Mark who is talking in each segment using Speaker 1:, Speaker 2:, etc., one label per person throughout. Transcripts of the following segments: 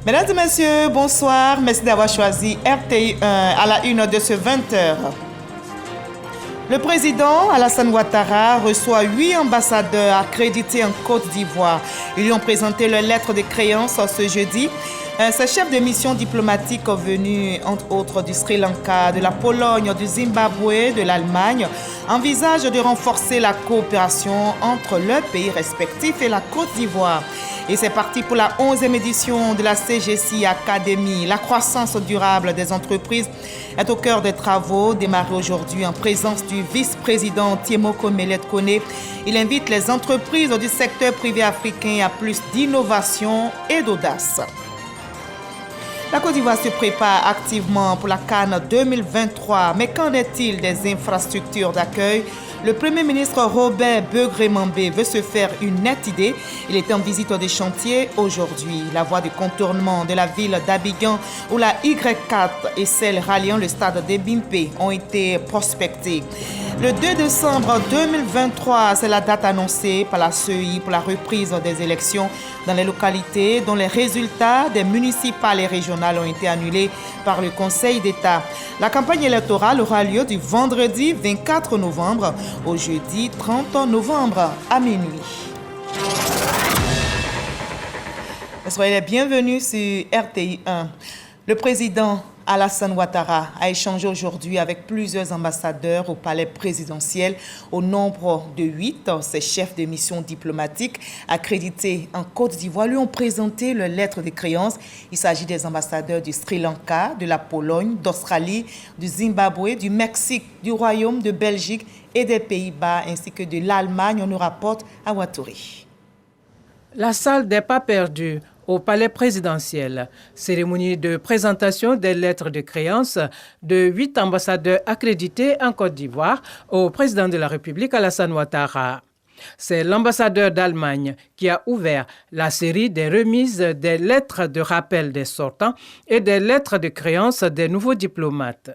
Speaker 1: Mesdames et messieurs, bonsoir. Merci d'avoir choisi RTI 1 à la une de ce 20h. Le président Alassane Ouattara reçoit 8 ambassadeurs accrédités en Côte d'Ivoire. Ils lui ont présenté leur lettre de créance ce jeudi. Ces chefs de mission diplomatique venus, entre autres, du Sri Lanka, de la Pologne, du Zimbabwe, de l'Allemagne, envisagent de renforcer la coopération entre leurs pays respectifs et la Côte d'Ivoire. Et c'est parti pour la 11e édition de la CGC Academy. La croissance durable des entreprises est au cœur des travaux démarrés aujourd'hui en présence du vice-président Tiemoko Melet Kone. Il invite les entreprises du secteur privé africain à plus d'innovation et d'audace. La Côte d'Ivoire se prépare activement pour la CAN 2023. Mais qu'en est-il des infrastructures d'accueil ? Le Premier ministre Robert Begré-Mambé veut se faire une nette idée. Il est en visite des chantiers aujourd'hui. La voie de contournement de la ville d'Abidjan ou la Y4 et celle ralliant le stade de Bimpe ont été prospectées. Le 2 décembre 2023, c'est la date annoncée par la CEI pour la reprise des élections dans les localités dont les résultats des municipales et régionales ont été annulés par le Conseil d'État. La campagne électorale aura lieu du vendredi 24 novembre au jeudi 30 novembre à minuit. Soyez les bienvenus sur RTI 1. Le président Alassane Ouattara a échangé aujourd'hui avec plusieurs ambassadeurs au palais présidentiel au nombre de 8. Ces chefs de mission diplomatique accrédités en Côte d'Ivoire lui ont présenté leur lettre de créance. Il s'agit des ambassadeurs du Sri Lanka, de la Pologne, d'Australie, du Zimbabwe, du Mexique, du Royaume de Belgique et des Pays-Bas ainsi que de l'Allemagne, on nous rapporte à Ouattara.
Speaker 2: La salle des pas perdus au palais présidentiel. Cérémonie de présentation des lettres de créance de 8 ambassadeurs accrédités en Côte d'Ivoire au président de la République Alassane Ouattara. C'est l'ambassadeur d'Allemagne qui a ouvert la série des remises des lettres de rappel des sortants et des lettres de créance des nouveaux diplomates.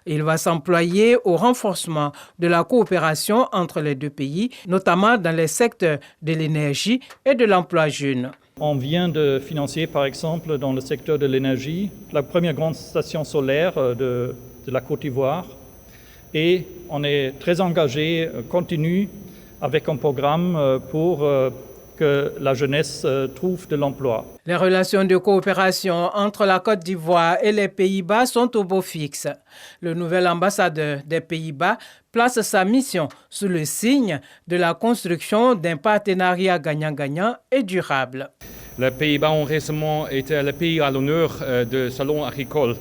Speaker 2: Il va s'employer au renforcement de la coopération entre les deux pays, notamment dans les secteurs de l'énergie et de l'emploi jeune.
Speaker 3: On vient de financer, par exemple, dans le secteur de l'énergie, la première grande station solaire de la Côte d'Ivoire. Et on est très engagé, continu, avec un programme pour que la jeunesse trouve de l'emploi.
Speaker 2: Les relations de coopération entre la Côte d'Ivoire et les Pays-Bas sont au beau fixe. Le nouvel ambassadeur des Pays-Bas place sa mission sous le signe de la construction d'un partenariat gagnant-gagnant et durable.
Speaker 4: Les Pays-Bas ont récemment été le pays à l'honneur du salon agricole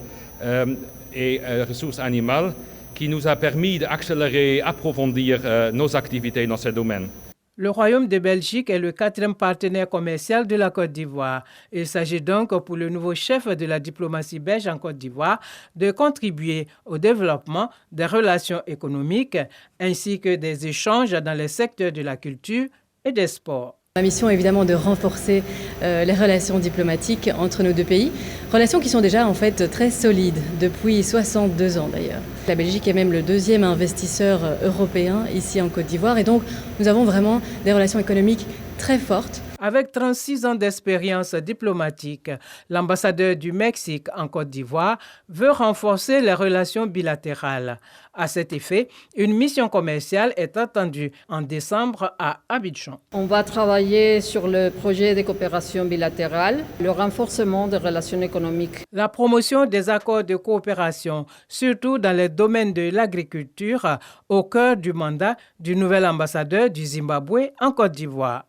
Speaker 4: et ressources animales qui nous a permis d'accélérer et approfondir nos activités dans ce domaine.
Speaker 2: Le Royaume de Belgique est le 4e partenaire commercial de la Côte d'Ivoire. Il s'agit donc pour le nouveau chef de la diplomatie belge en Côte d'Ivoire de contribuer au développement des relations économiques ainsi que des échanges dans les secteurs de la culture et des sports.
Speaker 5: La mission est évidemment de renforcer les relations diplomatiques entre nos deux pays, relations qui sont déjà en fait très solides depuis 62 ans d'ailleurs. La Belgique est même le 2e investisseur européen ici en Côte d'Ivoire et donc nous avons vraiment des relations économiques très fortes.
Speaker 2: Avec 36 ans d'expérience diplomatique, l'ambassadeur du Mexique en Côte d'Ivoire veut renforcer les relations bilatérales. À cet effet, une mission commerciale est attendue en décembre à Abidjan.
Speaker 6: On va travailler sur le projet de coopération bilatérale, le renforcement des relations économiques.
Speaker 2: La promotion des accords de coopération, surtout dans les domaines de l'agriculture, au cœur du mandat du nouvel ambassadeur du Zimbabwe en Côte d'Ivoire.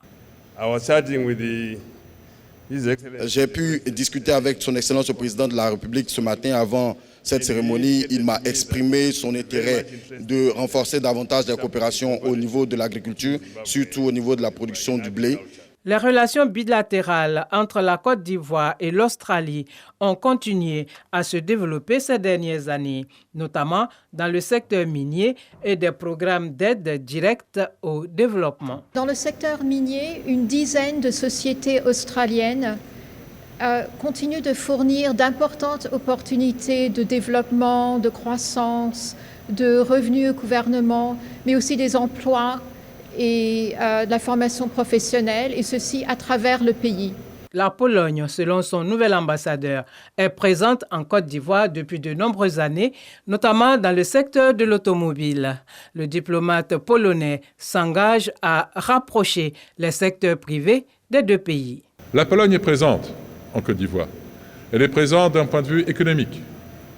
Speaker 7: J'ai pu discuter avec son Excellence le Président de la République ce matin avant cette cérémonie. Il m'a exprimé son intérêt de renforcer davantage la coopération au niveau de l'agriculture, surtout au niveau de la production du blé.
Speaker 2: Les relations bilatérales entre la Côte d'Ivoire et l'Australie ont continué à se développer ces dernières années, notamment dans le secteur minier et des programmes d'aide directe au développement.
Speaker 8: Dans le secteur minier, une dizaine de sociétés australiennes continuent de fournir d'importantes opportunités de développement, de croissance, de revenus au gouvernement, mais aussi des emplois et de la formation professionnelle, et ceci à travers le pays.
Speaker 2: La Pologne, selon son nouvel ambassadeur, est présente en Côte d'Ivoire depuis de nombreuses années, notamment dans le secteur de l'automobile. Le diplomate polonais s'engage à rapprocher les secteurs privés des deux pays.
Speaker 9: La Pologne est présente en Côte d'Ivoire. Elle est présente d'un point de vue économique.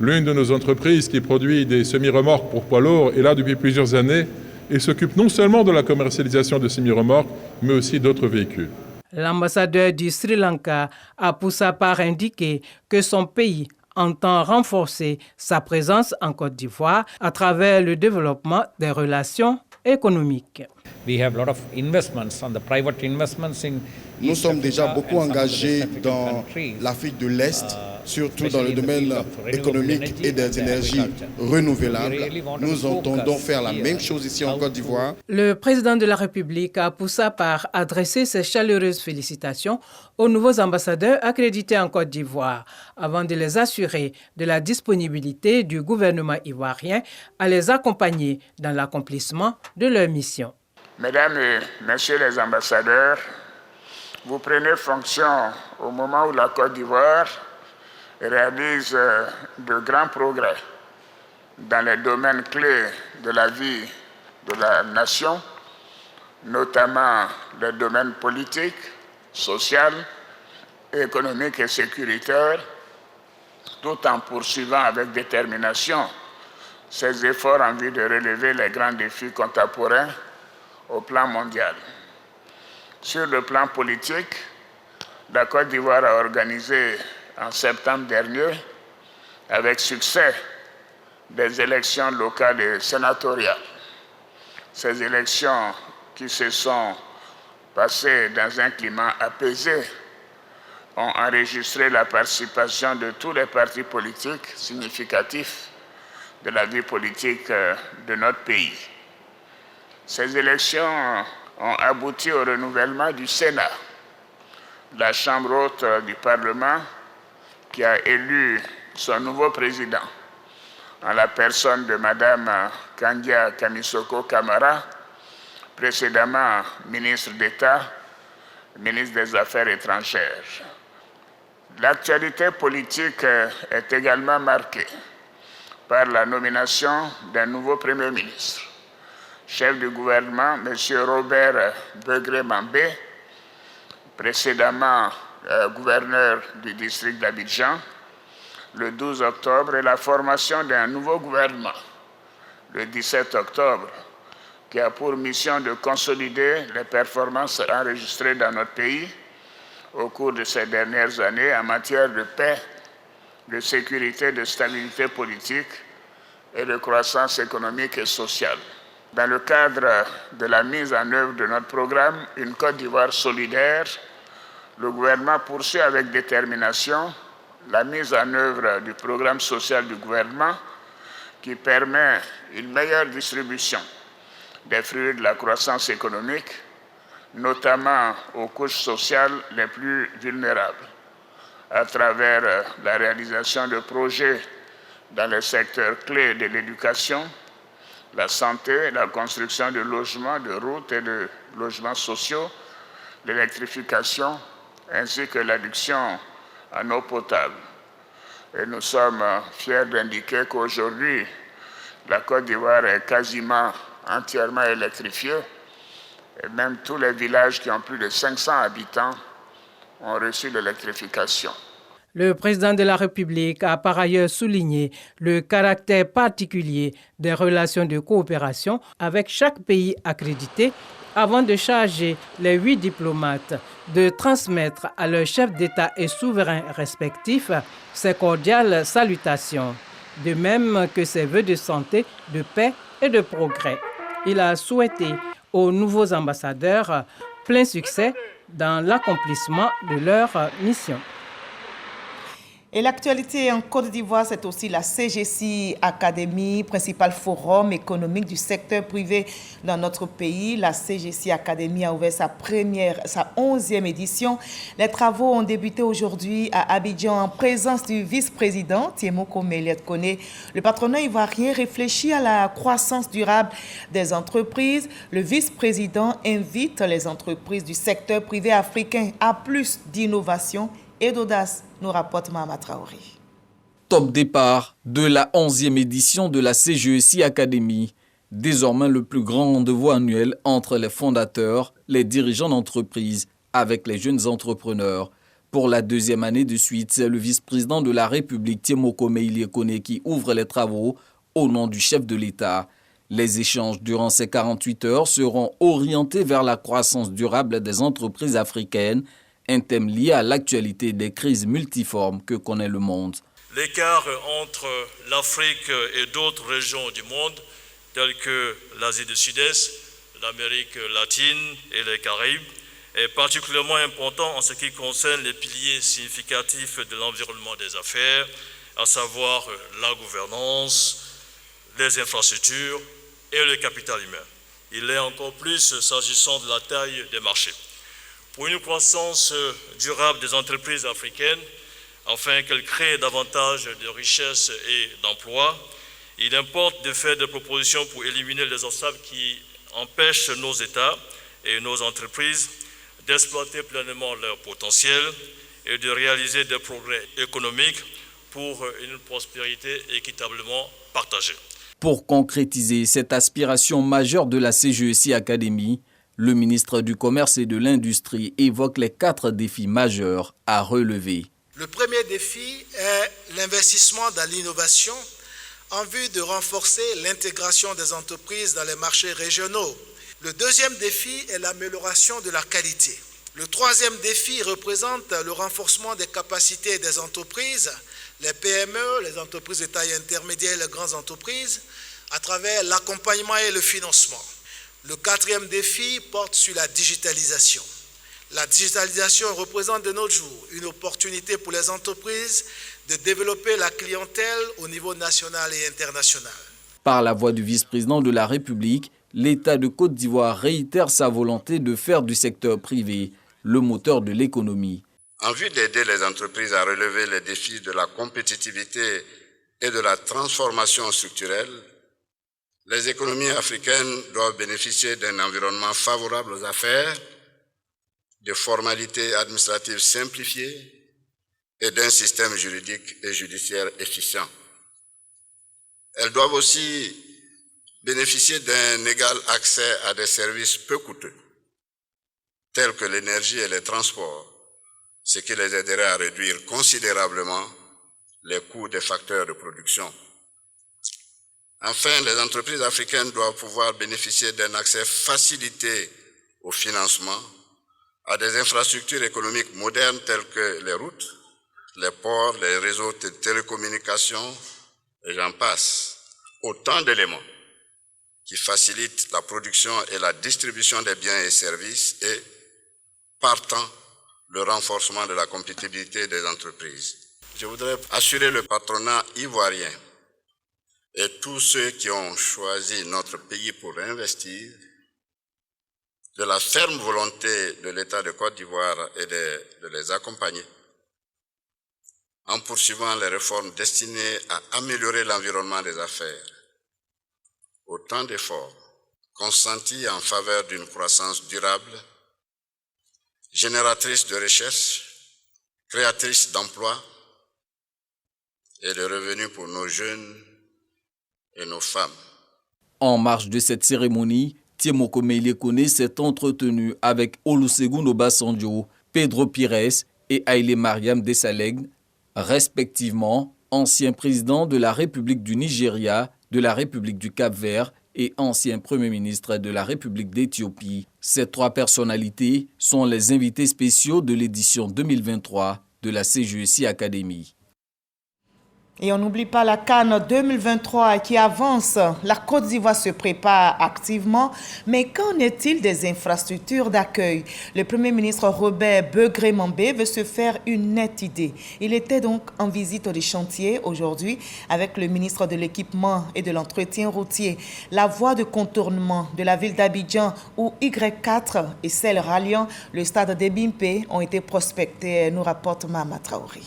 Speaker 9: L'une de nos entreprises qui produit des semi-remorques pour poids lourds est là depuis plusieurs années et s'occupe non seulement de la commercialisation de semi-remorques, mais aussi d'autres véhicules.
Speaker 2: L'ambassadeur du Sri Lanka a pour sa part indiqué que son pays entend renforcer sa présence en Côte d'Ivoire à travers le développement des relations économiques.
Speaker 7: Nous sommes déjà beaucoup engagés dans l'Afrique de l'Est, surtout dans le domaine économique et des énergies renouvelables. Nous entendons faire la même chose ici en Côte d'Ivoire.
Speaker 2: Le président de la République a pour sa part adressé ses chaleureuses félicitations aux nouveaux ambassadeurs accrédités en Côte d'Ivoire, avant de les assurer de la disponibilité du gouvernement ivoirien à les accompagner dans l'accomplissement de leur mission.
Speaker 10: Mesdames et messieurs les ambassadeurs, vous prenez fonction au moment où la Côte d'Ivoire réalise de grands progrès dans les domaines clés de la vie de la nation, notamment les domaines politiques, social, économique et sécuritaire, tout en poursuivant avec détermination ces efforts en vue de relever les grands défis contemporains au plan mondial. Sur le plan politique, la Côte d'Ivoire a organisé en septembre dernier, avec succès, des élections locales et sénatoriales. Ces élections qui se sont passées dans un climat apaisé ont enregistré la participation de tous les partis politiques significatifs de la vie politique de notre pays. Ces élections ont abouti au renouvellement du Sénat, la Chambre haute du Parlement, qui a élu son nouveau président, en la personne de Mme Kandia Kamisoko Kamara, précédemment ministre d'État, ministre des Affaires étrangères. L'actualité politique est également marquée par la nomination d'un nouveau Premier ministre, chef du gouvernement, M. Robert Begré-Mambé, précédemment gouverneur du district d'Abidjan, le 12 octobre, et la formation d'un nouveau gouvernement, le 17 octobre, qui a pour mission de consolider les performances enregistrées dans notre pays au cours de ces dernières années en matière de paix, de sécurité, de stabilité politique et de croissance économique et sociale. Dans le cadre de la mise en œuvre de notre programme Une Côte d'Ivoire solidaire, le gouvernement poursuit avec détermination la mise en œuvre du programme social du gouvernement qui permet une meilleure distribution des fruits de la croissance économique, notamment aux couches sociales les plus vulnérables, à travers la réalisation de projets dans les secteurs clés de l'éducation, la santé, la construction de logements, de routes et de logements sociaux, l'électrification, ainsi que l'adduction en eau potable. Et nous sommes fiers d'indiquer qu'aujourd'hui, la Côte d'Ivoire est quasiment entièrement électrifiée, et même tous les villages qui ont plus de 500 habitants ont reçu l'électrification.
Speaker 2: Le président de la République a par ailleurs souligné le caractère particulier des relations de coopération avec chaque pays accrédité avant de charger les 8 diplomates de transmettre à leurs chefs d'État et souverains respectifs ses cordiales salutations, de même que ses vœux de santé, de paix et de progrès. Il a souhaité aux nouveaux ambassadeurs plein succès dans l'accomplissement de leur mission.
Speaker 1: Et l'actualité en Côte d'Ivoire, c'est aussi la CGC Academy, principal forum économique du secteur privé dans notre pays. La CGC Academy a ouvert sa 11e édition. Les travaux ont débuté aujourd'hui à Abidjan en présence du vice-président Tiemoko Meiliet-Koné. Le patronat ivoirien réfléchit à la croissance durable des entreprises. Le vice-président invite les entreprises du secteur privé africain à plus d'innovation et d'audace, nous rapporte Mahama Traoré.
Speaker 11: Top départ de la 11e édition de la CGEC Academy, désormais le plus grand rendez-vous annuel entre les fondateurs, les dirigeants d'entreprise avec les jeunes entrepreneurs. Pour la 2e année de suite, c'est le vice-président de la République Tiemoko Meiliet-Koné qui ouvre les travaux au nom du chef de l'État. Les échanges durant ces 48 heures seront orientés vers la croissance durable des entreprises africaines, un thème lié à l'actualité des crises multiformes que connaît le monde.
Speaker 12: L'écart entre l'Afrique et d'autres régions du monde, telles que l'Asie du Sud-Est, l'Amérique latine et les Caraïbes, est particulièrement important en ce qui concerne les piliers significatifs de l'environnement des affaires, à savoir la gouvernance, les infrastructures et le capital humain. Il l'est encore plus s'agissant de la taille des marchés. Pour une croissance durable des entreprises africaines, afin qu'elles créent davantage de richesses et d'emplois, il importe de faire des propositions pour éliminer les obstacles qui empêchent nos États et nos entreprises d'exploiter pleinement leur potentiel et de réaliser des progrès économiques pour une prospérité équitablement partagée.
Speaker 11: Pour concrétiser cette aspiration majeure de la CGEC Academy, le ministre du Commerce et de l'Industrie évoque les 4 défis majeurs à relever.
Speaker 13: Le premier défi est l'investissement dans l'innovation en vue de renforcer l'intégration des entreprises dans les marchés régionaux. Le deuxième défi est l'amélioration de la qualité. Le troisième défi représente le renforcement des capacités des entreprises, les PME, les entreprises de taille intermédiaire et les grandes entreprises, à travers l'accompagnement et le financement. Le quatrième défi porte sur la digitalisation. La digitalisation représente de nos jours une opportunité pour les entreprises de développer la clientèle au niveau national et international.
Speaker 11: Par la voix du vice-président de la République, l'État de Côte d'Ivoire réitère sa volonté de faire du secteur privé le moteur de l'économie.
Speaker 14: En vue d'aider les entreprises à relever les défis de la compétitivité et de la transformation structurelle, les économies africaines doivent bénéficier d'un environnement favorable aux affaires, de formalités administratives simplifiées et d'un système juridique et judiciaire efficient. Elles doivent aussi bénéficier d'un égal accès à des services peu coûteux, tels que l'énergie et les transports, ce qui les aiderait à réduire considérablement les coûts des facteurs de production. Enfin, les entreprises africaines doivent pouvoir bénéficier d'un accès facilité au financement, à des infrastructures économiques modernes telles que les routes, les ports, les réseaux de télécommunications, et j'en passe. Autant d'éléments qui facilitent la production et la distribution des biens et services et, partant, le renforcement de la compétitivité des entreprises. Je voudrais assurer le patronat ivoirien et tous ceux qui ont choisi notre pays pour investir de la ferme volonté de l'État de Côte d'Ivoire et de les accompagner en poursuivant les réformes destinées à améliorer l'environnement des affaires. Autant d'efforts consentis en faveur d'une croissance durable, génératrice de richesses, créatrice d'emplois et de revenus pour nos jeunes et nos femmes.
Speaker 11: En marge de cette cérémonie, Tiemoko Meiliet-Koné s'est entretenu avec Olusegun Obasanjo, Pedro Pires et Haïlé Mariam Desalegn, respectivement ancien président de la République du Nigeria, de la République du Cap-Vert et ancien Premier ministre de la République d'Éthiopie. Ces 3 personnalités sont les invités spéciaux de l'édition 2023 de la CGEC Academy.
Speaker 1: Et on n'oublie pas la CAN 2023 qui avance. La Côte d'Ivoire se prépare activement. Mais qu'en est-il des infrastructures d'accueil? Le Premier ministre Robert Begré-Mambé veut se faire une nette idée. Il était donc en visite des chantiers aujourd'hui avec le ministre de l'Équipement et de l'Entretien routier. La voie de contournement de la ville d'Abidjan ou Y4 et celle ralliant le stade de Bimpe ont été prospectées, nous rapporte Mama Traoré.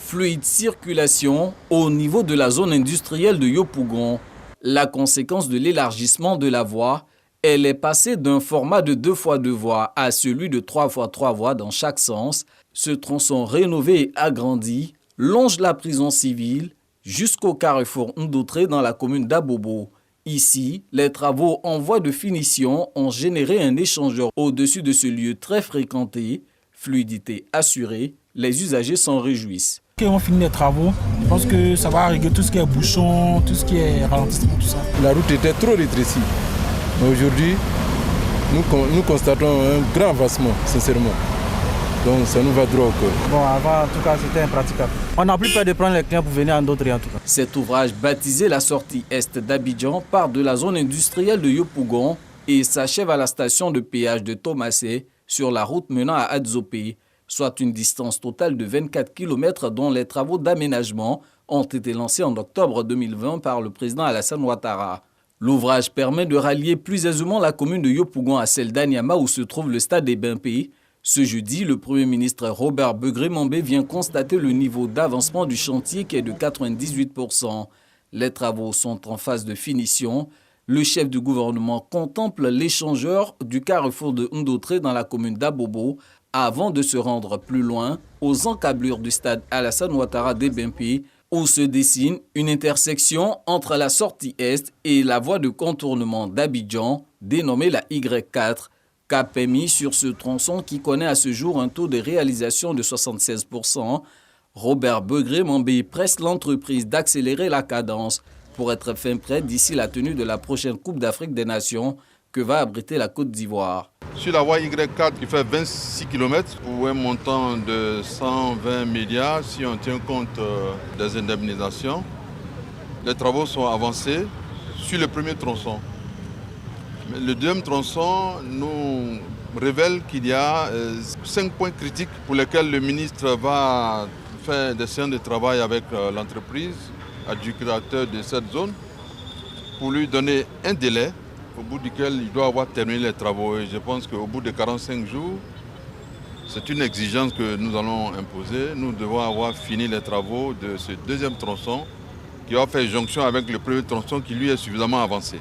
Speaker 11: Fluide circulation au niveau de la zone industrielle de Yopougon. La conséquence de l'élargissement de la voie, elle est passée d'un format de 2x2 voies à celui de 3x3 voies dans chaque sens. Ce tronçon rénové et agrandi longe la prison civile jusqu'au carrefour Ndoutré dans la commune d'Abobo. Ici, les travaux en voie de finition ont généré un échangeur au-dessus de ce lieu très fréquenté. Fluidité assurée, les usagers s'en réjouissent.
Speaker 15: Quand on finit les travaux, je pense que ça va régler tout ce qui est bouchon, tout ce qui est ralentissement, tout ça.
Speaker 16: La route était trop rétrécie. Mais aujourd'hui, nous constatons un grand avancement, sincèrement. Donc ça nous va droit au cœur.
Speaker 15: Bon, avant, en tout cas, c'était impraticable. On n'a plus peur de prendre les clients pour venir en d'autres, en tout cas.
Speaker 11: Cet ouvrage, baptisé la sortie est d'Abidjan, part de la zone industrielle de Yopougon et s'achève à la station de péage de Thomasé sur la route menant à Adzopé, soit une distance totale de 24 km dont les travaux d'aménagement ont été lancés en octobre 2020 par le président Alassane Ouattara. L'ouvrage permet de rallier plus aisément la commune de Yopougon à celle d'Anyama où se trouve le stade des Bimpe. Ce jeudi, le Premier ministre Robert Begré-Mambé vient constater le niveau d'avancement du chantier qui est de 98%. Les travaux sont en phase de finition. Le chef du gouvernement contemple l'échangeur du carrefour de Ndoutré dans la commune d'Abobo avant de se rendre plus loin aux encablures du stade Alassane Ouattara des Bimpe où se dessine une intersection entre la sortie est et la voie de contournement d'Abidjan dénommée la Y4. Cap est mis sur ce tronçon qui connaît à ce jour un taux de réalisation de 76%. Robert Begré-Mambé presse l'entreprise d'accélérer la cadence pour être fin prêt d'ici la tenue de la prochaine Coupe d'Afrique des Nations que va abriter la Côte d'Ivoire.
Speaker 9: Sur la voie Y4 qui fait 26 km pour un montant de 120 milliards si on tient compte des indemnisations, les travaux sont avancés sur le premier tronçon. Le deuxième tronçon nous révèle qu'il y a 5 points critiques pour lesquels le ministre va faire des séances de travail avec l'entreprise, adjudicateur de cette zone, pour lui donner un délai au bout duquel il doit avoir terminé les travaux. Et je pense qu'au bout de 45 jours, c'est une exigence que nous allons imposer. Nous devons avoir fini les travaux de ce deuxième tronçon qui va faire jonction avec le premier tronçon qui lui est suffisamment avancé.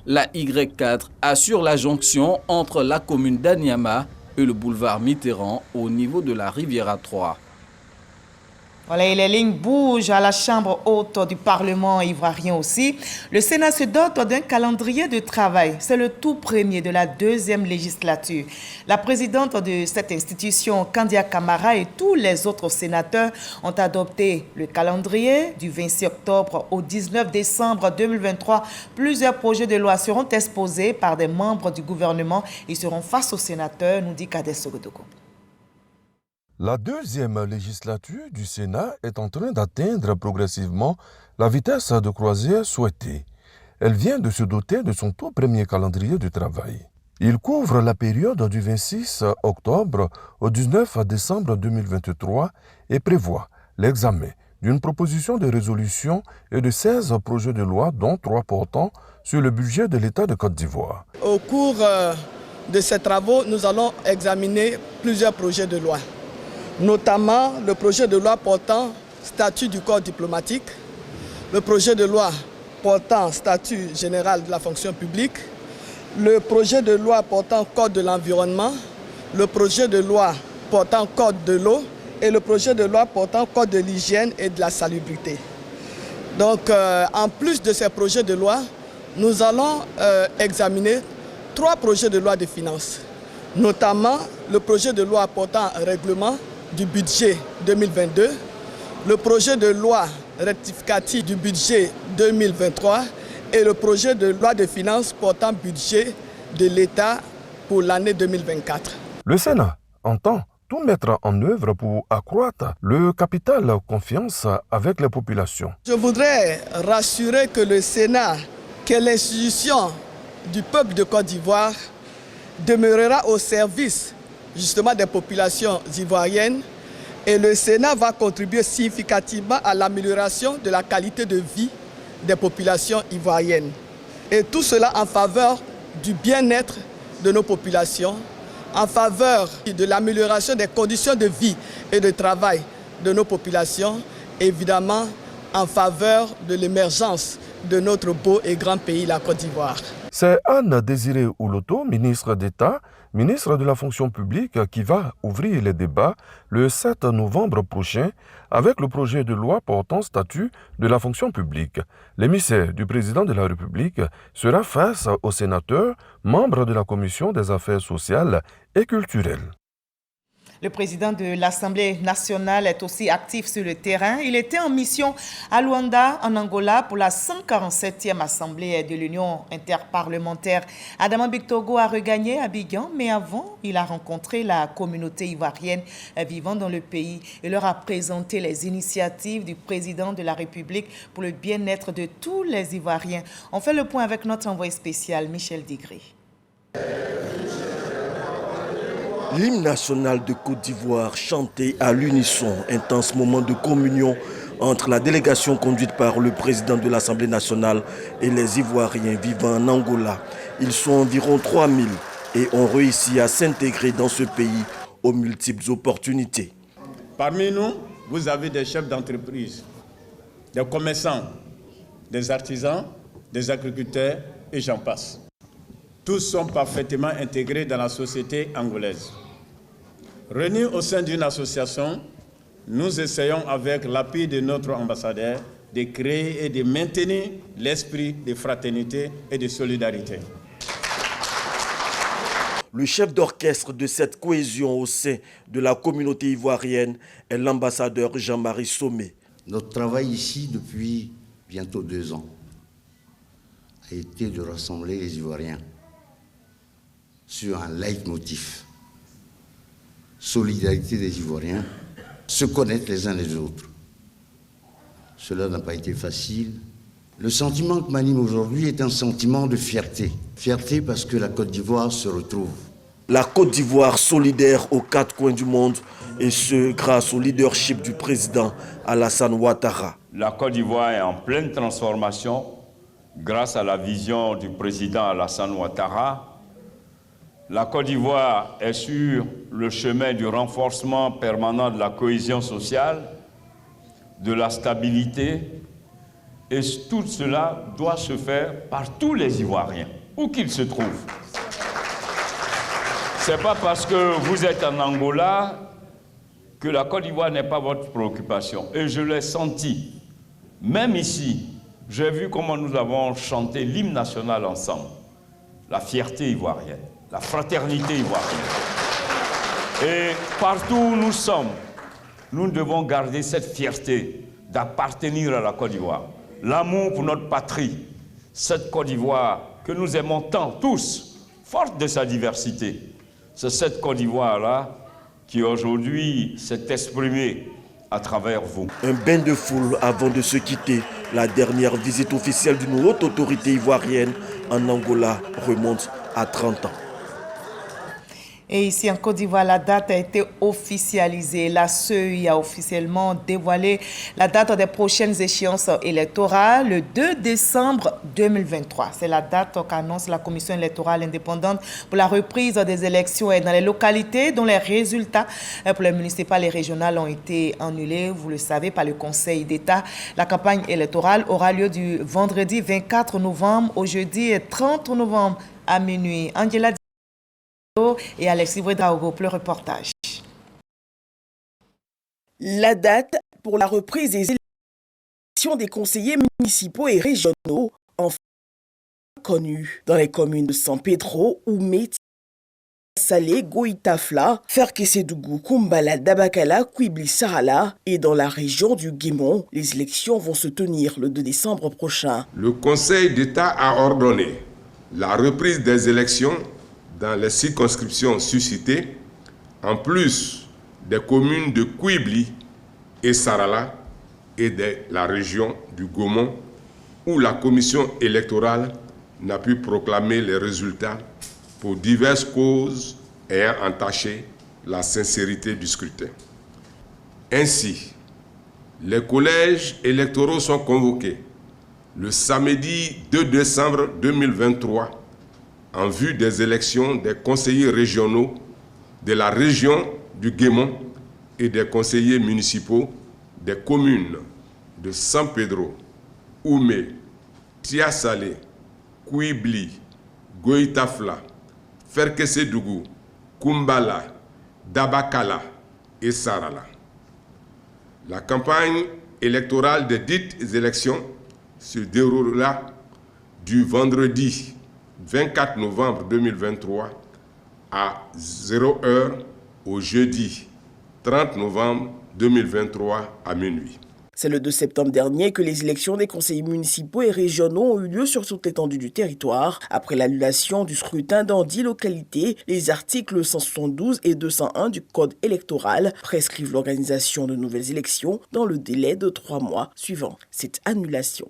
Speaker 11: La Y4 assure la jonction entre la commune d'Anyama et le boulevard Mitterrand au niveau de la Riviera 3.
Speaker 1: Voilà, et les lignes bougent à la Chambre haute du Parlement ivoirien aussi. Le Sénat se dote d'un calendrier de travail. C'est le tout premier de la deuxième législature. La présidente de cette institution, Kandia Camara, et tous les autres sénateurs ont adopté le calendrier du 26 octobre au 19 décembre 2023. Plusieurs projets de loi seront exposés par des membres du gouvernement et seront face aux sénateurs, nous dit Kadès Sogodogo.
Speaker 17: La deuxième législature du Sénat est en train d'atteindre progressivement la vitesse de croisière souhaitée. Elle vient de se doter de son tout premier calendrier de travail. Il couvre la période du 26 octobre au 19 décembre 2023 et prévoit l'examen d'une proposition de résolution et de 16 projets de loi, dont 3 portant sur le budget de l'État de Côte d'Ivoire.
Speaker 18: Au cours de ces travaux, nous allons examiner plusieurs projets de loi, notamment le projet de loi portant statut du corps diplomatique, le projet de loi portant statut général de la fonction publique, le projet de loi portant code de l'environnement, le projet de loi portant code de l'eau et le projet de loi portant code de l'hygiène et de la salubrité. Donc, en plus de ces projets de loi, nous allons examiner 3 projets de loi de finances, notamment le projet de loi portant règlement du budget 2022, le projet de loi rectificatif du budget 2023 et le projet de loi de finances portant budget de l'État pour l'année 2024.
Speaker 17: Le Sénat entend tout mettre en œuvre pour accroître le capital confiance avec les populations.
Speaker 18: Je voudrais rassurer que le Sénat, qui est l'institution du peuple de Côte d'Ivoire, demeurera au service justement des populations ivoiriennes et le Sénat va contribuer significativement à l'amélioration de la qualité de vie des populations ivoiriennes. Et tout cela en faveur du bien-être de nos populations, en faveur de l'amélioration des conditions de vie et de travail de nos populations, évidemment en faveur de l'émergence de notre beau et grand pays, la Côte d'Ivoire.
Speaker 17: C'est Anne Désiré Ouloto, ministre d'État, ministre de la fonction publique, qui va ouvrir les débats le 7 novembre prochain avec le projet de loi portant statut de la fonction publique. L'émissaire du président de la République sera face aux sénateurs, membres de la Commission des affaires sociales et culturelles.
Speaker 1: Le président de l'Assemblée nationale est aussi actif sur le terrain. Il était en mission à Luanda, en Angola, pour la 147e Assemblée de l'Union interparlementaire. Adama Bictogo a regagné Abidjan, mais avant, il a rencontré la communauté ivoirienne vivant dans le pays et leur a présenté les initiatives du président de la République pour le bien-être de tous les Ivoiriens. On fait le point avec notre envoyé spécial, Michel Digré.
Speaker 19: L'hymne national de Côte d'Ivoire chanté à l'unisson, intense moment de communion entre la délégation conduite par le président de l'Assemblée nationale et les Ivoiriens vivant en Angola. Ils sont environ 3000 et ont réussi à s'intégrer dans ce pays aux multiples opportunités.
Speaker 20: Parmi nous, vous avez des chefs d'entreprise, des commerçants, des artisans, des agriculteurs et j'en passe. Tous sont parfaitement intégrés dans la société angolaise. Réunis au sein d'une association, nous essayons avec l'appui de notre ambassadeur de créer et de maintenir l'esprit de fraternité et de solidarité.
Speaker 19: Le chef d'orchestre de cette cohésion au sein de la communauté ivoirienne est l'ambassadeur Jean-Marie Sommet.
Speaker 21: Notre travail ici depuis bientôt 2 ans a été de rassembler les Ivoiriens sur un leitmotiv. Solidarité des Ivoiriens, se connaître les uns les autres. Cela n'a pas été facile. Le sentiment que m'anime aujourd'hui est un sentiment de fierté. Fierté parce que la Côte d'Ivoire se retrouve.
Speaker 19: La Côte d'Ivoire solidaire aux 4 coins du monde, et ce grâce au leadership du président Alassane Ouattara.
Speaker 22: La Côte d'Ivoire est en pleine transformation grâce à la vision du président Alassane Ouattara. La Côte d'Ivoire est sur le chemin du renforcement permanent de la cohésion sociale, de la stabilité, et tout cela doit se faire par tous les Ivoiriens, où qu'ils se trouvent. Ce n'est pas parce que vous êtes en Angola que la Côte d'Ivoire n'est pas votre préoccupation. Et je l'ai senti. Même ici, j'ai vu comment nous avons chanté l'hymne national ensemble. La fierté ivoirienne. La fraternité ivoirienne. Et partout où nous sommes, nous devons garder cette fierté d'appartenir à la Côte d'Ivoire. L'amour pour notre patrie, cette Côte d'Ivoire que nous aimons tant, tous, forte de sa diversité. C'est cette Côte d'Ivoire-là qui aujourd'hui s'est exprimée à travers vous.
Speaker 19: Un bain de foule avant de se quitter. La dernière visite officielle d'une haute autorité ivoirienne en Angola remonte à 30 ans.
Speaker 1: Et ici en Côte d'Ivoire, la date a été officialisée. La CEI a officiellement dévoilé la date des prochaines échéances électorales, le 2 décembre 2023. C'est la date qu'annonce la Commission électorale indépendante pour la reprise des élections dans les localités dont les résultats pour les municipales et régionales ont été annulés, vous le savez, par le Conseil d'État. La campagne électorale aura lieu du vendredi 24 novembre au jeudi 30 novembre à minuit. Angela et Alexis Ouedraogo pour le reportage.
Speaker 23: La date pour la reprise des élections des conseillers municipaux et régionaux enfin connue dans les communes de San Pedro, Oumé, Salé, Goïtafla, Ferkesedougou, Kumbala, Dabakala, Kwibli, Sarala et dans la région du Guémon. Les élections vont se tenir le 2 décembre prochain.
Speaker 24: Le Conseil d'État a ordonné la reprise des élections dans les circonscriptions suscitées, en plus des communes de Kouibli et Sarala et de la région du Gaumont, où la commission électorale n'a pu proclamer les résultats pour diverses causes ayant entaché la sincérité du scrutin. Ainsi, les collèges électoraux sont convoqués le samedi 2 décembre 2023 en vue des élections des conseillers régionaux de la région du Guémont et des conseillers municipaux des communes de San Pedro, Oumé, Tiasalé, Kouibli, Goïtafla, Ferkessédougou, Kumbala, Dabakala et Sarala. La campagne électorale des dites élections se déroulera du vendredi 24 novembre 2023 à 0h au jeudi 30 novembre 2023 à minuit.
Speaker 23: C'est le 2 septembre dernier que les élections des conseillers municipaux et régionaux ont eu lieu sur toute l'étendue du territoire. Après l'annulation du scrutin dans 10 localités, les articles 172 et 201 du Code électoral prescrivent l'organisation de nouvelles élections dans le délai de 3 mois suivant cette annulation.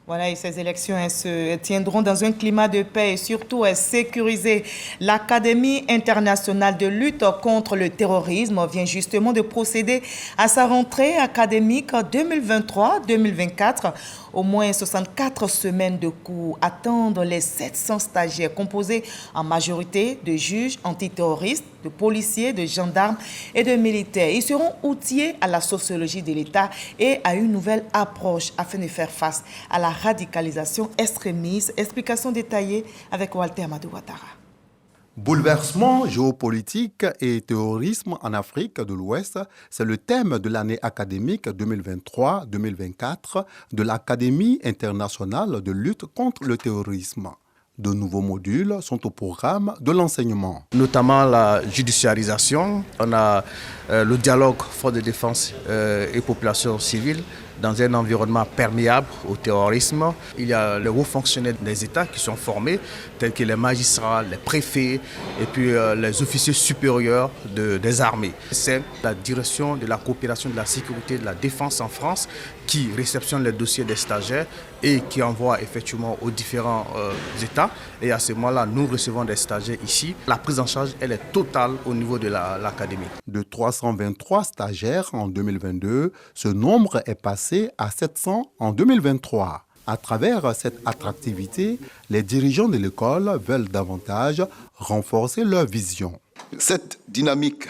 Speaker 1: Voilà, et ces élections se tiendront dans un climat de paix et surtout sécurisé. L'Académie internationale de lutte contre le terrorisme vient justement de procéder à sa rentrée académique 2023-2024. Au moins 64 semaines de cours attendent les 700 stagiaires composés en majorité de juges antiterroristes, de policiers, de gendarmes et de militaires. Ils seront outillés à la sociologie de l'État et à une nouvelle approche afin de faire face à la radicalisation extrémiste. Explication détaillée avec Walter Amadou Ouattara.
Speaker 3: Bouleversement géopolitique et terrorisme en Afrique de l'Ouest, c'est le thème de l'année académique 2023-2024 de l'Académie internationale de lutte contre le terrorisme. De nouveaux modules sont au programme de l'enseignement.
Speaker 4: Notamment la judiciarisation, on a le dialogue force de défense et population civile dans un environnement perméable au terrorisme. Il y a les hauts fonctionnaires des États qui sont formés, tels que les magistrats, les préfets et puis les officiers supérieurs des armées. C'est la direction de la coopération de la sécurité et de la défense en France qui réceptionne les dossiers des stagiaires et qui envoie effectivement aux différents États. Et à ce moment-là, nous recevons des stagiaires ici. La prise en charge, elle est totale au niveau de l'académie.
Speaker 3: De 323 stagiaires en 2022, ce nombre est passé à 700 en 2023. À travers cette attractivité, les dirigeants de l'école veulent davantage renforcer leur vision.
Speaker 5: Cette dynamique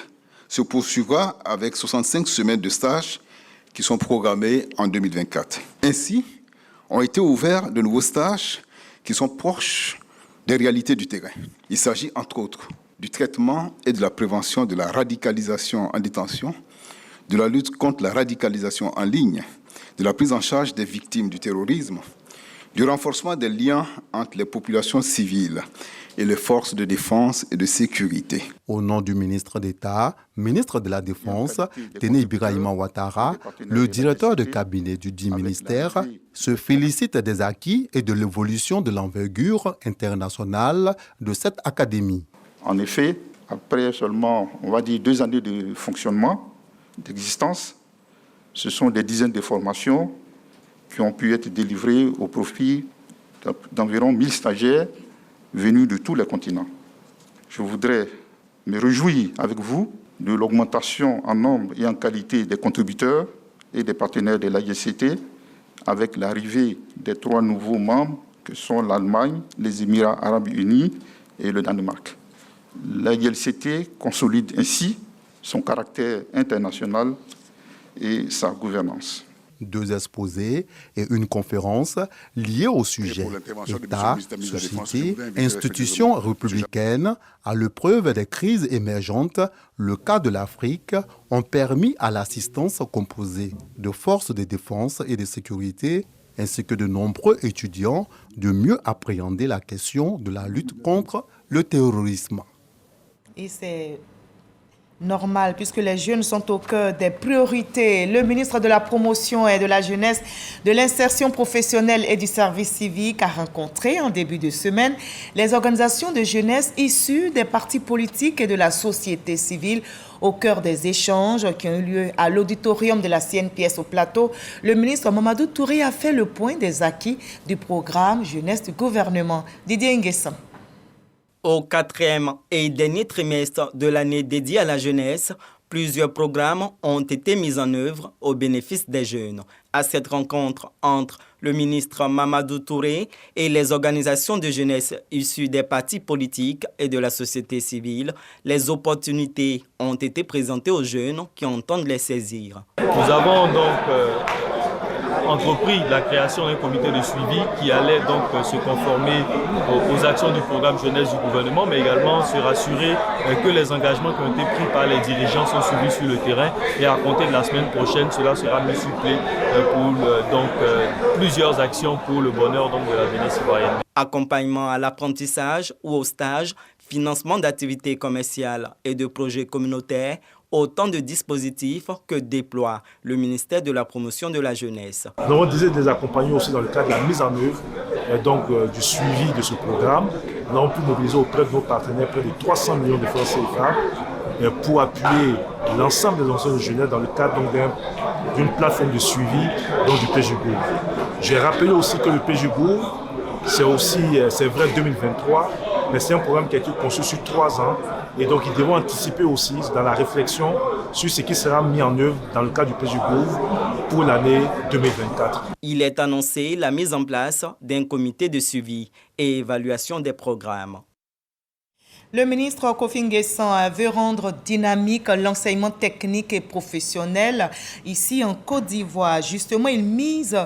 Speaker 5: se poursuivra avec 65 semaines de stage qui sont programmées en 2024. Ainsi, ont été ouverts de nouveaux stages qui sont proches des réalités du terrain. Il s'agit entre autres du traitement et de la prévention de la radicalisation en détention, de la lutte contre la radicalisation en ligne, de la prise en charge des victimes du terrorisme, du renforcement des liens entre les populations civiles et les forces de défense et de sécurité.
Speaker 3: Au nom du ministre d'État, ministre de la Défense, Téné Birahima Ouattara, le directeur de cabinet du dit ministère, se félicite des acquis et de l'évolution de l'envergure internationale de cette académie.
Speaker 6: En effet, après seulement, on va dire, 2 années de fonctionnement, d'existence, ce sont des dizaines de formations qui ont pu être délivrées au profit d'environ 1000 stagiaires venus de tous les continents. Je voudrais me réjouir avec vous de l'augmentation en nombre et en qualité des contributeurs et des partenaires de l'AICT avec l'arrivée des 3 nouveaux membres que sont l'Allemagne, les Émirats arabes unis et le Danemark. L'AICT consolide ainsi son caractère international et sa gouvernance.
Speaker 3: 2 exposés et une conférence liées au sujet État, société, institutions républicaines, à l'épreuve des crises émergentes, le cas de l'Afrique, ont permis à l'assistance composée de forces de défense et de sécurité, ainsi que de nombreux étudiants, de mieux appréhender la question de la lutte contre le terrorisme.
Speaker 1: Et c'est normal puisque les jeunes sont au cœur des priorités. Le ministre de la Promotion et de la Jeunesse, de l'Insertion professionnelle et du service civique a rencontré en début de semaine les organisations de jeunesse issues des partis politiques et de la société civile. Au cœur des échanges qui ont eu lieu à l'auditorium de la CNPS au Plateau, le ministre Mamadou Touré a fait le point des acquis du programme Jeunesse du gouvernement. Didier Nguessan.
Speaker 2: Au 4e et dernier trimestre de l'année dédiée à la jeunesse, plusieurs programmes ont été mis en œuvre au bénéfice des jeunes. À cette rencontre entre le ministre Mamadou Touré et les organisations de jeunesse issues des partis politiques et de la société civile, les opportunités ont été présentées aux jeunes qui entendent les saisir.
Speaker 7: Nous avons donc entrepris la création d'un comité de suivi qui allait donc se conformer aux actions du programme jeunesse du gouvernement, mais également se rassurer que les engagements qui ont été pris par les dirigeants sont suivis sur le terrain. Et à compter de la semaine prochaine, cela sera multiplié pour plusieurs actions pour le bonheur donc, de la jeunesse citoyenne.
Speaker 2: Accompagnement à l'apprentissage ou au stage, financement d'activités commerciales et de projets communautaires, autant de dispositifs que déploie le ministère de la Promotion de la Jeunesse.
Speaker 15: Nous avons décidé de les accompagner aussi dans le cadre de la mise en œuvre du suivi de ce programme. Nous avons pu mobiliser auprès de nos partenaires près de 300 millions de francs CFA pour appuyer l'ensemble des enseignants de jeunesse dans le cadre d'une plateforme de suivi du PJGOUV. J'ai rappelé aussi que le PJGOUV, c'est vrai 2023, mais c'est un programme qui a été conçu sur 3 ans et donc ils devront anticiper aussi dans la réflexion sur ce qui sera mis en œuvre dans le cadre du PJGOUV pour l'année 2024.
Speaker 2: Il est annoncé la mise en place d'un comité de suivi et évaluation des programmes.
Speaker 1: Le ministre Kofi Nguessan veut rendre dynamique l'enseignement technique et professionnel ici en Côte d'Ivoire. Justement, il mise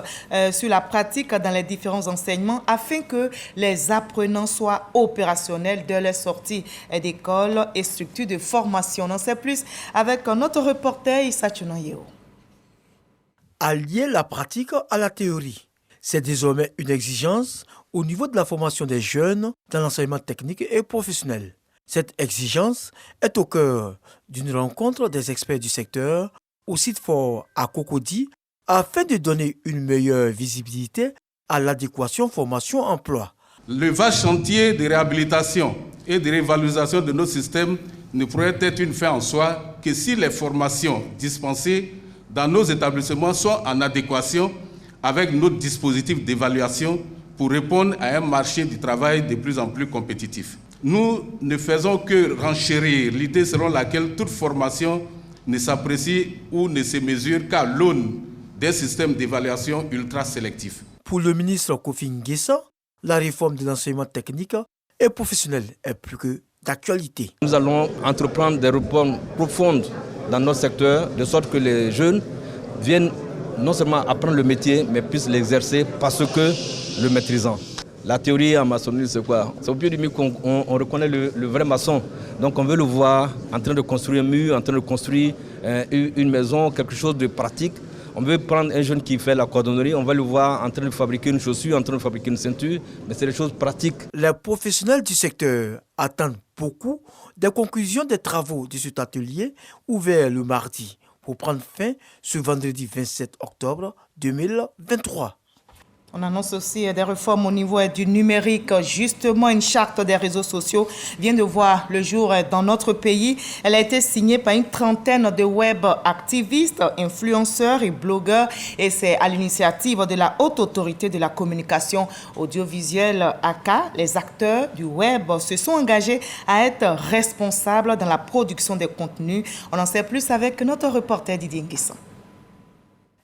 Speaker 1: sur la pratique dans les différents enseignements afin que les apprenants soient opérationnels dès leur sortie d'école et structures de formation. On en sait plus avec notre reporter Issa Chunayeo.
Speaker 8: Allier la pratique à la théorie, c'est désormais une exigence au niveau de la formation des jeunes dans l'enseignement technique et professionnel. Cette exigence est au cœur d'une rencontre des experts du secteur au site fort à Cocody afin de donner une meilleure visibilité à l'adéquation formation-emploi.
Speaker 10: Le vaste chantier de réhabilitation et de révalorisation de notre système ne pourrait être une fin en soi que si les formations dispensées dans nos établissements sont en adéquation avec notre dispositif d'évaluation pour répondre à un marché du travail de plus en plus compétitif. Nous ne faisons que renchérir l'idée selon laquelle toute formation ne s'apprécie ou ne se mesure qu'à l'aune d'un système d'évaluation ultra sélectif.
Speaker 8: Pour le ministre Kofi Nguessan, la réforme de l'enseignement technique et professionnel est plus que d'actualité.
Speaker 25: Nous allons entreprendre des réformes profondes dans notre secteur, de sorte que les jeunes viennent non seulement apprendre le métier, mais puissent l'exercer parce que le maîtrisant. La théorie en maçonnerie, c'est quoi? C'est au pied du mur qu'on reconnaît le vrai maçon. Donc on veut le voir en train de construire un mur, en train de construire une maison, quelque chose de pratique. On veut prendre un jeune qui fait la cordonnerie, on va le voir en train de fabriquer une chaussure, en train de fabriquer une ceinture, mais c'est des choses pratiques.
Speaker 8: Les professionnels du secteur attendent beaucoup des conclusions des travaux de cet atelier ouvert le mardi pour prendre fin ce vendredi 27 octobre 2023.
Speaker 1: On annonce aussi des réformes au niveau du numérique. Justement, une charte des réseaux sociaux vient de voir le jour dans notre pays. Elle a été signée par une trentaine de web activistes, influenceurs et blogueurs. Et c'est à l'initiative de la Haute Autorité de la Communication Audiovisuelle, ACA. Les acteurs du web se sont engagés à être responsables dans la production des contenus. On en sait plus avec notre reporter Didier Nguessan.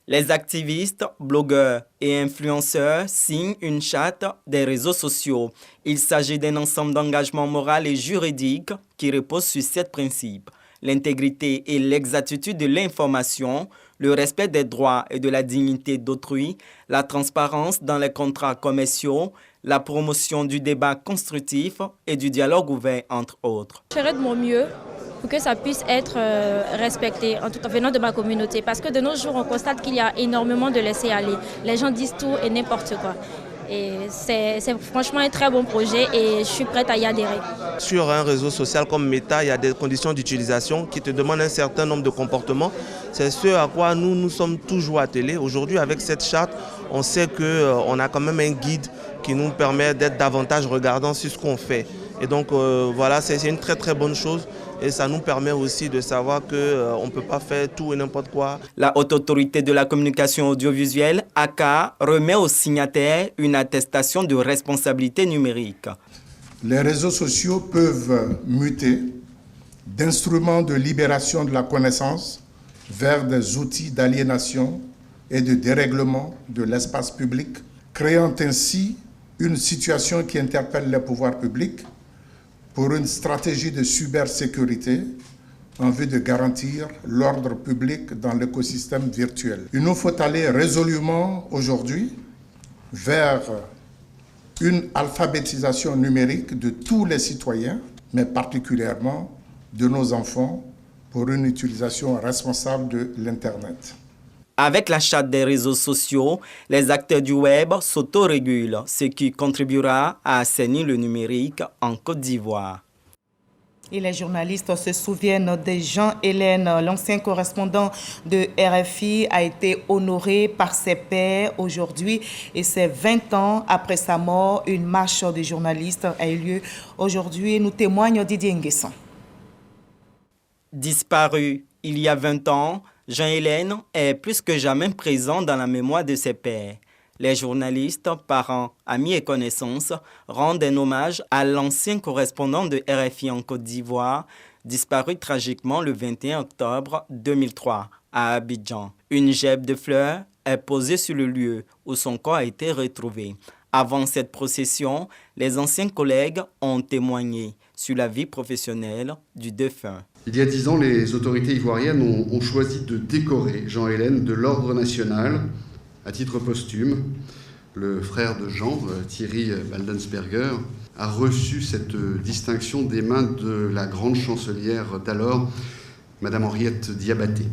Speaker 2: Les activistes, blogueurs et influenceurs signent une charte des réseaux sociaux. Il s'agit d'un ensemble d'engagements moraux et juridiques qui reposent sur 7 principes. L'intégrité et l'exactitude de l'information, le respect des droits et de la dignité d'autrui, la transparence dans les contrats commerciaux, la promotion du débat constructif et du dialogue ouvert, entre autres.
Speaker 26: Je ferai de mon mieux pour que ça puisse être respecté, en tout cas venant de ma communauté. Parce que de nos jours, on constate qu'il y a énormément de laisser-aller. Les gens disent tout et n'importe quoi. Et c'est franchement un très bon projet et je suis prête à y adhérer.
Speaker 9: Sur un réseau social comme Meta, il y a des conditions d'utilisation qui te demandent un certain nombre de comportements. C'est ce à quoi nous sommes toujours attelés. Aujourd'hui, avec cette charte, on sait qu'on a quand même un guide qui nous permet d'être davantage regardants sur ce qu'on fait. Et donc voilà, c'est une très très bonne chose et ça nous permet aussi de savoir qu'on ne peut pas faire tout et n'importe quoi.
Speaker 2: La Haute Autorité de la Communication Audiovisuelle, ACA, remet aux signataires une attestation de responsabilité numérique.
Speaker 11: Les réseaux sociaux peuvent muter d'instruments de libération de la connaissance vers des outils d'aliénation et de dérèglement de l'espace public, créant ainsi une situation qui interpelle les pouvoirs publics pour une stratégie de cybersécurité en vue de garantir l'ordre public dans l'écosystème virtuel. Il nous faut aller résolument aujourd'hui vers une alphabétisation numérique de tous les citoyens, mais particulièrement de nos enfants, pour une utilisation responsable de l'Internet.
Speaker 2: Avec la charte des réseaux sociaux, les acteurs du web s'autorégulent, ce qui contribuera à assainir le numérique en Côte d'Ivoire.
Speaker 1: Et les journalistes se souviennent de Jean-Hélène, l'ancien correspondant de RFI, a été honoré par ses pairs aujourd'hui. Et c'est 20 ans après sa mort, une marche de journalistes a eu lieu aujourd'hui. Nous témoigne Didier Nguesson.
Speaker 2: Disparu il y a 20 ans, Jean-Hélène est plus que jamais présent dans la mémoire de ses pairs. Les journalistes, parents, amis et connaissances rendent un hommage à l'ancien correspondant de RFI en Côte d'Ivoire, disparu tragiquement le 21 octobre 2003 à Abidjan. Une gèbe de fleurs est posée sur le lieu où son corps a été retrouvé. Avant cette procession, les anciens collègues ont témoigné sur la vie professionnelle du défunt.
Speaker 12: Il y a 10 ans, les autorités ivoiriennes ont choisi de décorer Jean-Hélène de l'Ordre national à titre posthume. Le frère de Jean, Thierry Baldensberger, a reçu cette distinction des mains de la grande chancelière d'alors, Madame Henriette Diabaté.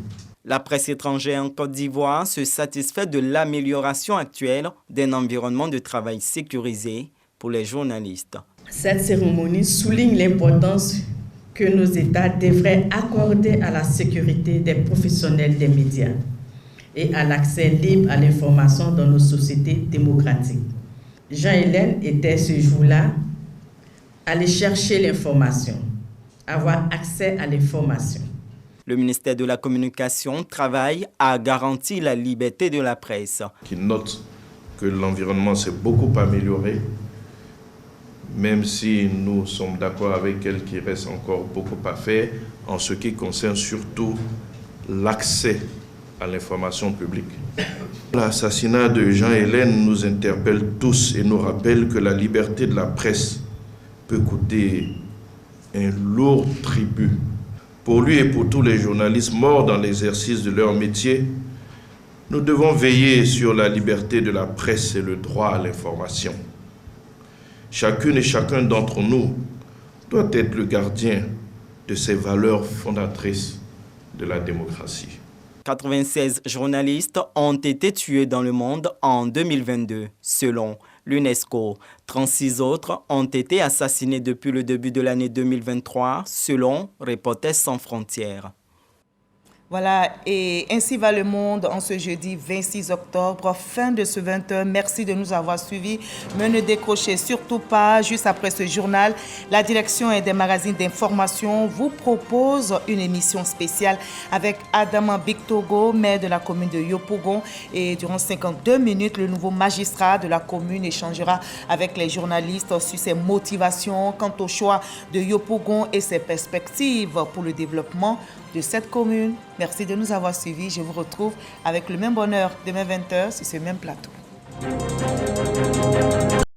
Speaker 2: La presse étrangère en Côte d'Ivoire se satisfait de l'amélioration actuelle d'un environnement de travail sécurisé pour les journalistes.
Speaker 13: Cette cérémonie souligne l'importance que nos États devraient accorder à la sécurité des professionnels des médias et à l'accès libre à l'information dans nos sociétés démocratiques. Jean-Hélène était ce jour-là allé chercher l'information, avoir accès à l'information.
Speaker 2: Le ministère de la Communication travaille à garantir la liberté de la presse.
Speaker 14: Qui note que l'environnement s'est beaucoup amélioré, même si nous sommes d'accord avec elle qu'il reste encore beaucoup à faire en ce qui concerne surtout l'accès à l'information publique. L'assassinat de Jean-Hélène nous interpelle tous et nous rappelle que la liberté de la presse peut coûter un lourd tribut. Pour lui et pour tous les journalistes morts dans l'exercice de leur métier, nous devons veiller sur la liberté de la presse et le droit à l'information. Chacune et chacun d'entre nous doit être le gardien de ces valeurs fondatrices de la démocratie.
Speaker 2: 96 journalistes ont été tués dans le monde en 2022, selon l'UNESCO. 36 autres ont été assassinés depuis le début de l'année 2023, selon Reporters sans frontières.
Speaker 1: Voilà, et ainsi va le monde en ce jeudi 26 octobre, fin de ce 20h. Merci de nous avoir suivis. Mais ne décrochez surtout pas. Juste après ce journal, la direction et des magazines d'information vous propose une émission spéciale avec Adama Bictogo, maire de la commune de Yopougon. Et durant 52 minutes, le nouveau magistrat de la commune échangera avec les journalistes sur ses motivations quant au choix de Yopougon et ses perspectives pour le développement de cette commune. Merci de nous avoir suivis. Je vous retrouve avec le même bonheur demain 20h sur ce même plateau.